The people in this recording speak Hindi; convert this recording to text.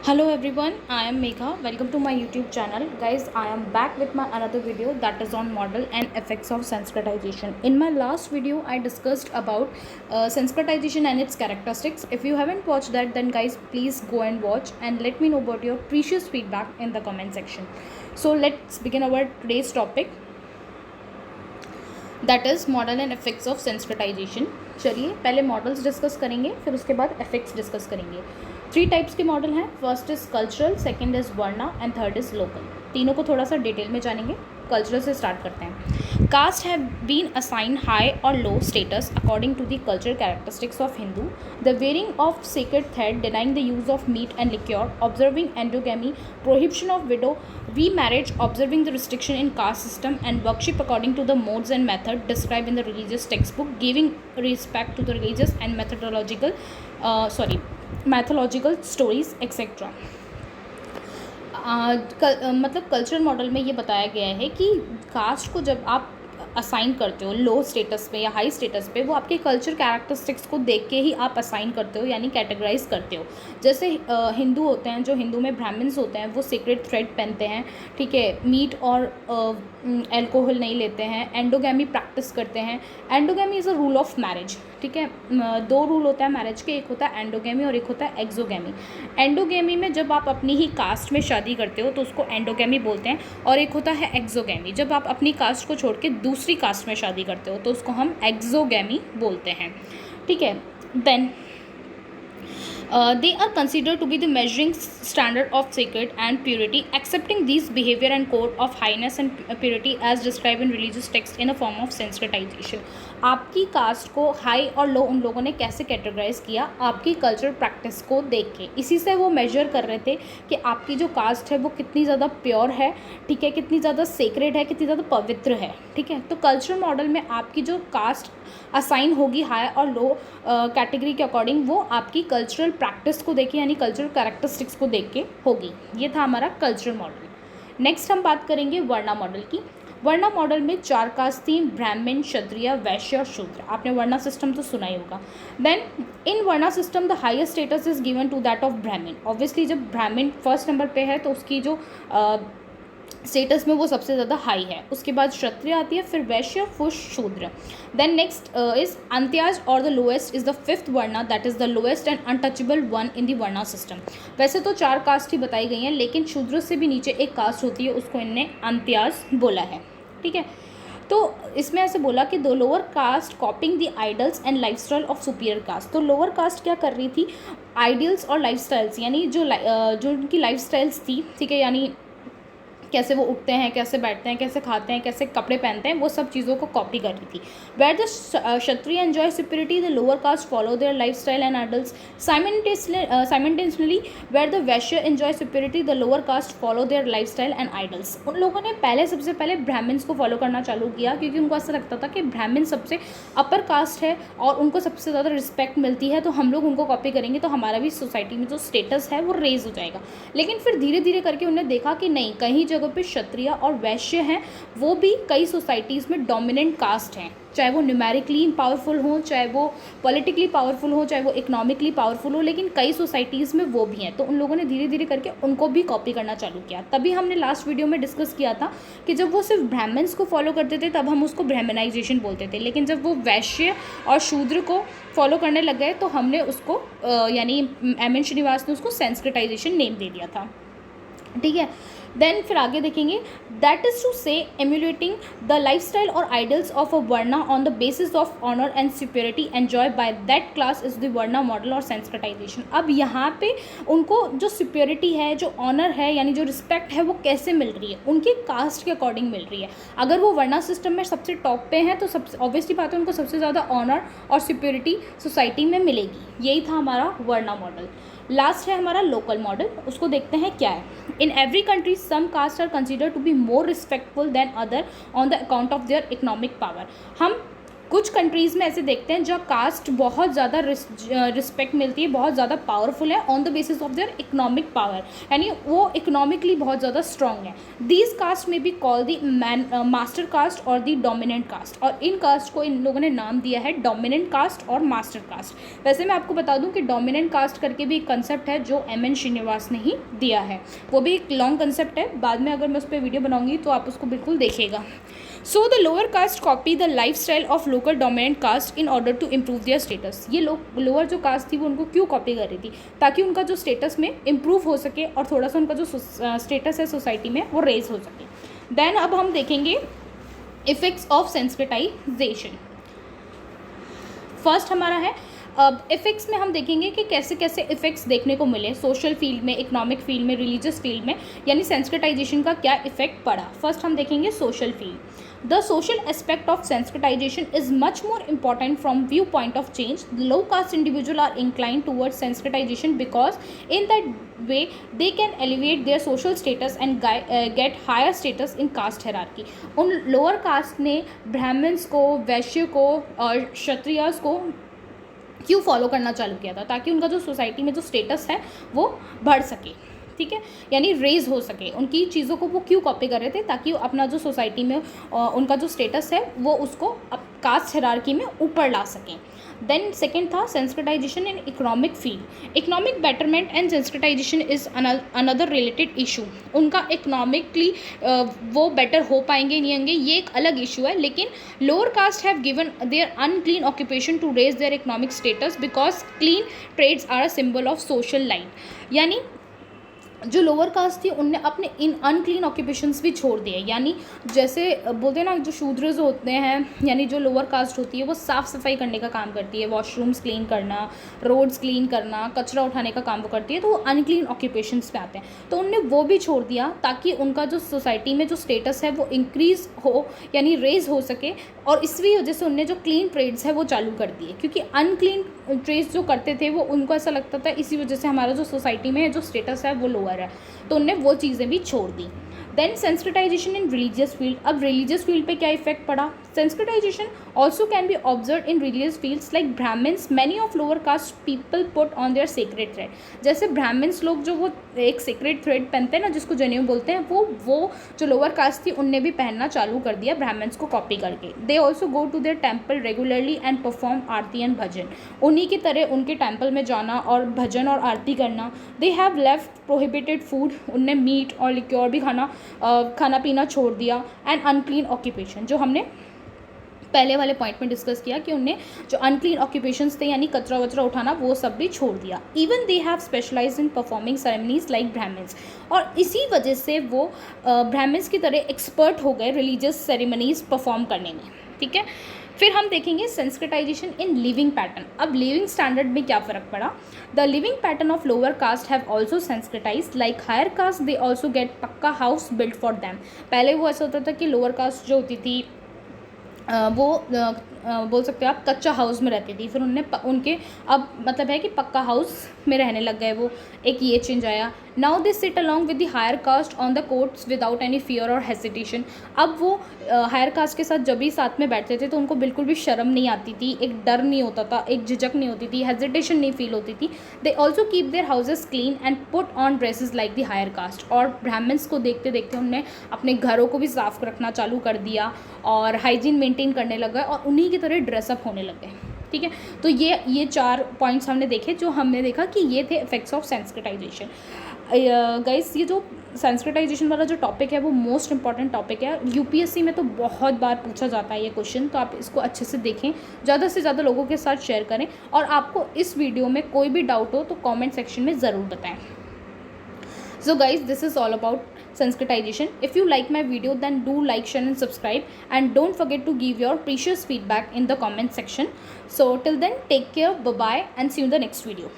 Hello everyone, I am Megha. Welcome to my YouTube channel. Guys, I am back with my another video that is on model and effects of Sanskritization. In my last video, I discussed about Sanskritization and its characteristics. If you haven't watched that, then guys, please go and watch and let me know about your precious feedback in the comment section. So let's begin our today's topic, that is model and effects of sensitisation. चलिए पहले मॉडल्स डिस्कस करेंगे, फिर उसके बाद इफेक्ट्स डिस्कस करेंगे. 3 टाइप्स के मॉडल हैं. First is cultural, second is varna and third is local. तीनों को थोड़ा सा डिटेल में जानेंगे. कल्चरल से स्टार्ट करते हैं. Caste have been assign high और low status according to the cultural characteristics of Hindu. The wearing of sacred thread, denying the use of meat and liquor, observing endogamy, prohibition of widow remarriage, observing the restriction in caste system, and worship according to the modes and method described in the religious textbook, giving respect to the religious and mythological stories etc. मतलब कल्चरल मॉडल में ये बताया गया है कि कास्ट को जब आप असाइन करते हो लो स्टेटस पे या हाई स्टेटस पे, वो आपके कल्चर कैरेक्टरिस्टिक्स को देख के ही आप असाइन करते हो, यानी कैटेगराइज करते हो. जैसे हिंदू होते हैं, जो हिंदू में ब्राह्मण्स होते हैं वो सीक्रेट थ्रेड पहनते हैं, ठीक है, मीट और एल्कोहल नहीं लेते हैं, एंडोगैमी प्रैक्टिस करते हैं. Endogamy is a rule of marriage, ठीक है. 2 रूल होता है मैरिज के, एक होता है एंडोगैमी और एक होता है एक्सोगैमी. एंडोगैमी में जब आप अपनी ही कास्ट में शादी करते हो तो उसको एंडोगैमी बोलते हैं, और एक होता है एक्सोगैमी, जब आप अपनी कास्ट को छोड़ के दूसरी कास्ट में शादी करते हो तो उसको हम एक्सोगैमी बोलते हैं, ठीक है. Then they are considered to be the measuring standard of sacred and purity, accepting these behavior and code of highness and purity as described in religious text in a form of sensitization. आपकी कास्ट को हाई और लो उन लोगों ने कैसे कैटेगराइज किया? आपकी कल्चरल प्रैक्टिस को देख के. इसी से वो मेजर कर रहे थे कि आपकी जो कास्ट है वो कितनी ज़्यादा प्योर है, ठीक है, कितनी ज़्यादा सेक्रेड है, कितनी ज़्यादा पवित्र है, ठीक है. तो कल्चरल मॉडल में आपकी जो कास्ट असाइन होगी हाई और लो कैटेगरी के अकॉर्डिंग, वो आपकी कल्चरल प्रैक्टिस को देख के, यानी कल्चरल कैरेक्टरिस्टिक्स को देख के होगी. ये था हमारा कल्चरल मॉडल. नेक्स्ट हम बात करेंगे वर्ना मॉडल की. वर्ना मॉडल में 4 कास्ट थी: ब्राह्मण, क्षत्रिय, वैश्य और शूद्र. आपने वर्ना सिस्टम तो सुना ही होगा. Then in varna system the highest status is given to that of Brahmin. Obviously जब ब्राह्मण फर्स्ट नंबर पे है तो उसकी जो स्टेटस में वो सबसे ज़्यादा हाई है. उसके बाद क्षत्रिय आती है, फिर वैश्य, फिर शूद्र. देन नेक्स्ट इज अंत्याज और the lowest is the 5th varna, that is the lowest and untouchable one in the varna system. वैसे तो 4 कास्ट ही बताई गई हैं, लेकिन शूद्र से भी नीचे एक कास्ट होती है, उसको इनने अंत्याज बोला है, ठीक है. तो इसमें ऐसे बोला कि the lower caste copying the idols and lifestyle of superior caste. तो लोअर कास्ट क्या कर रही थी? आइडियल्स और लाइफस्टाइल्स, यानी जो उनकी लाइफस्टाइल्स थी, ठीक है, यानी कैसे वो उठते हैं, कैसे बैठते हैं, कैसे खाते हैं, कैसे कपड़े पहनते हैं, वो सब चीज़ों को कॉपी कर रही थी. Where the Kshatriya enjoy superiority, the lower caste follow their life style and idols. Simultaneously where the Vaishya enjoy superiority, the lower caste follow their life style and idols. उन लोगों ने सबसे पहले ब्राह्मण्स को फॉलो करना चालू किया, क्योंकि उनको ऐसा लगता था कि ब्राह्मण सबसे अपर कास्ट है और उनको सबसे ज़्यादा रिस्पेक्ट मिलती है, तो हम लोग उनको कॉपी करेंगे तो हमारा भी सोसाइटी में जो स्टेटस है वो रेज हो जाएगा. लेकिन फिर धीरे धीरे करके उन्होंने देखा कि नहीं, कहीं जगह पे क्षत्रिय और वैश्य हैं, वो भी कई सोसाइटीज़ में डोमिनेंट कास्ट हैं, चाहे वो न्यूमेरिकली पावरफुल हो, चाहे वो पॉलिटिकली पावरफुल हो, चाहे वो इकोनॉमिकली पावरफुल हो, लेकिन कई सोसाइटीज़ में वो भी हैं. तो उन लोगों ने धीरे धीरे करके उनको भी कॉपी करना चालू किया. तभी हमने लास्ट वीडियो में डिस्कस किया था कि जब वो सिर्फ ब्राह्मण्स को फॉलो करते थे तब हम उसको ब्राह्मणाइजेशन बोलते थे, लेकिन जब वो वैश्य और शूद्र को फॉलो करने लग गए तो हमने उसको यानी एम.एन. श्रीनिवास ने उसको संस्कृताइजेशन नेम दे दिया था, ठीक है. देन फिर आगे देखेंगे, that is to say emulating the lifestyle और idols of a varna on the basis of honour and superiority enjoy by that class is the varna model और सेंसिटाइजेशन. अब यहाँ पे उनको जो सुपीरियरिटी है, जो ऑनर है, यानी जो रिस्पेक्ट है, वो कैसे मिल रही है? उनकी कास्ट के अकॉर्डिंग मिल रही है. अगर वो वर्ना सिस्टम में सबसे टॉप पे हैं तो सबसे ऑब्वियसली बात है उनको सबसे ज़्यादा ऑनर और सुपीरियरिटी सोसाइटी में मिलेगी. यही था हमारा वर्ना मॉडल. लास्ट है हमारा लोकल मॉडल. उसको देखते हैं क्या है. In every country some caste are considered to be more respectful than other on the account of their economic power. हम कुछ कंट्रीज़ में ऐसे देखते हैं जहाँ कास्ट बहुत ज़्यादा रिस्पेक्ट मिलती है, बहुत ज़्यादा पावरफुल है on the basis of their economic power, यानी वो इकोनॉमिकली बहुत ज़्यादा स्ट्रॉन्ग है। दीज कास्ट में be call the master caste और दी डोमिनेंट कास्ट, और इन कास्ट को इन लोगों ने नाम दिया है डोमिनेंट कास्ट और मास्टर कास्ट। वैसे मैं आपको बता दूं कि डोमिनेंट कास्ट करके भी एक कंसेप्ट है जो एम.एन. श्रीनिवास ने ही दिया है, वो भी एक लॉन्ग कंसेप्ट है, बाद में अगर मैं उस पर वीडियो बनाऊंगी तो आप उसको बिल्कुल देखिएगा। So the lower caste copy the lifestyle of local dominant caste in order to improve their status. ये लोग लोअर जो कास्ट थी वो उनको क्यों कॉपी कर रही थी, ताकि उनका जो स्टेटस में इम्प्रूव हो सके और थोड़ा सा उनका जो स्टेटस है सोसाइटी में वो रेज हो सके। देन अब हम देखेंगे इफेक्ट्स ऑफ सेंसिटाइजेशन। फर्स्ट हमारा है अब इफ़ेक्ट्स में हम देखेंगे कि कैसे कैसे इफ़ेक्ट्स देखने को मिले सोशल फील्ड में, इकोनॉमिक फील्ड में, रिलीजियस फील्ड में, यानी सेंसिटाइजेशन का क्या इफेक्ट पड़ा। फर्स्ट हम देखेंगे social field. The social aspect of sensitization is much more important from viewpoint of change. Low caste individual are inclined towards sensitization because in that way they can elevate their social status and get higher status in caste hierarchy. उन लोअर कास्ट ने ब्राह्मण्स को, वैश्य को और क्षत्रियस को क्यों फॉलो करना चालू किया था, ताकि उनका जो सोसाइटी में जो स्टेटस है वो बढ़ सके, ठीक है, यानी रेज हो सके। उनकी चीज़ों को वो क्यों कॉपी कर रहे थे, ताकि अपना जो सोसाइटी में उनका जो स्टेटस है वो उसको कास्ट हायरार्की में ऊपर ला सकें। देन सेकेंड था sensitization in economic field. Economic betterment and sensitization is another related issue. उनका इकोनॉमिकली वो बेटर हो पाएंगे नहीं होंगे ये एक अलग इशू है, लेकिन lower caste have given their unclean occupation to raise their economic status because clean trades are a symbol of social life. यानी जो लोअर कास्ट थी उनने अपने इन अनक्लीन ऑक्यूपेशंस भी छोड़ दिए, यानी जैसे बोलते हैं ना जो शूद्र जो होते हैं, यानी जो लोअर कास्ट होती है वो साफ़ सफाई करने का काम करती है, वॉशरूम्स क्लीन करना, रोड्स क्लीन करना, कचरा उठाने का काम वो करती है, तो वो अनक्लीन ऑक्यूपेशंस पे आते हैं। तो उनने वो भी छोड़ दिया ताकि उनका जो सोसाइटी में जो स्टेटस है वो इंक्रीज़ हो, यानी रेज हो सके, और इसी वजह से उनने जो क्लीन ट्रेड्स है वो चालू कर दिए, क्योंकि अनक्लीन ट्रेड्स जो करते थे वो उनको ऐसा लगता था इसी वजह से हमारा जो सोसाइटी में जो स्टेटस है वो लोअर है, तो उनने वो चीज़ें भी छोड़ दी। Then sensitization in religious field. अब रिलीजियस फील्ड पे क्या इफेक्ट पड़ा। Sensitization also can be observe in religious fields like Brahmins many of lower caste people put on their sacred thread. जैसे ब्राह्मण्स लोग जो वो एक सेक्रेड थ्रेड पहनते हैं ना, जिसको जनेऊ बोलते हैं, वो जो लोअर कास्ट थी उनने भी पहनना चालू कर दिया ब्राह्मण्स को कॉपी करके। They also go to their temple regularly and perform aarti and bhajan. उन्हीं की तरह उनके टेम्पल में जाना और भजन और आरती करना। They have left prohibited food. उनने मीट और लिक्योर भी खाना पीना छोड़ दिया। एंड अनक्लीन ऑक्यूपेशन, जो हमने पहले वाले पॉइंट में डिस्कस किया कि उनने जो अनक्लीन ऑक्यूपेशंस थे यानी कचरा वचरा उठाना वो सब भी छोड़ दिया। Even they have specialized in performing ceremonies like Brahmins, और इसी वजह से वो ब्राह्मण्स की तरह एक्सपर्ट हो गए रिलीजियस सेरेमनीज परफॉर्म करने में, ठीक है। फिर हम देखेंगे सेंसिटाइजेशन इन लिविंग पैटर्न। अब लिविंग स्टैंडर्ड में क्या फ़र्क पड़ा। The living pattern of lower caste have also sensitize like higher caste, they also get pucca house built for them. पहले वो ऐसा होता था कि लोअर कास्ट जो होती थी वो बोल सकते हो आप कच्चा हाउस में रहती थी, फिर उनके अब मतलब है कि पक्का हाउस में रहने लग गए वो, एक ये चेंज आया। Now they sit along with the higher caste on the courts without any fear और हेसिटेशन। अब वो हायर कास्ट के साथ जब भी साथ में बैठते थे तो उनको बिल्कुल भी शर्म नहीं आती थी, एक डर नहीं होता था, एक झिझक नहीं होती थी, हेजिटेशन नहीं फील होती थी। They also keep their houses clean and put on dresses like the higher caste. और ब्राह्मण्स को देखते देखते उन्होंने अपने घरों को भी साफ रखना चालू कर दिया और हाइजीन मेंटेन करने लग गए और उन्हीं की तरह ड्रेसअप होने लग गए, ठीक है। तो ये 4 पॉइंट्स हमने देखे, जो हमने देखा कि ये थे इफेक्ट्स ऑफ सेंसिटाइजेशन। गाइस, ये जो सेंसिटाइजेशन वाला जो टॉपिक है वो मोस्ट इंपॉर्टेंट टॉपिक है। यूपीएससी में तो बहुत बार पूछा जाता है ये क्वेश्चन, तो आप इसको अच्छे से देखें, ज़्यादा से ज़्यादा लोगों के साथ शेयर करें, और आपको इस वीडियो में कोई भी डाउट हो तो कमेंट सेक्शन में ज़रूर बताएं। So guys, this is all about sensitization. If you like my video, then do like, share and subscribe, and don't forget to give your precious feedback in the comment section. So till then, take care, bye bye, and see you in the next video.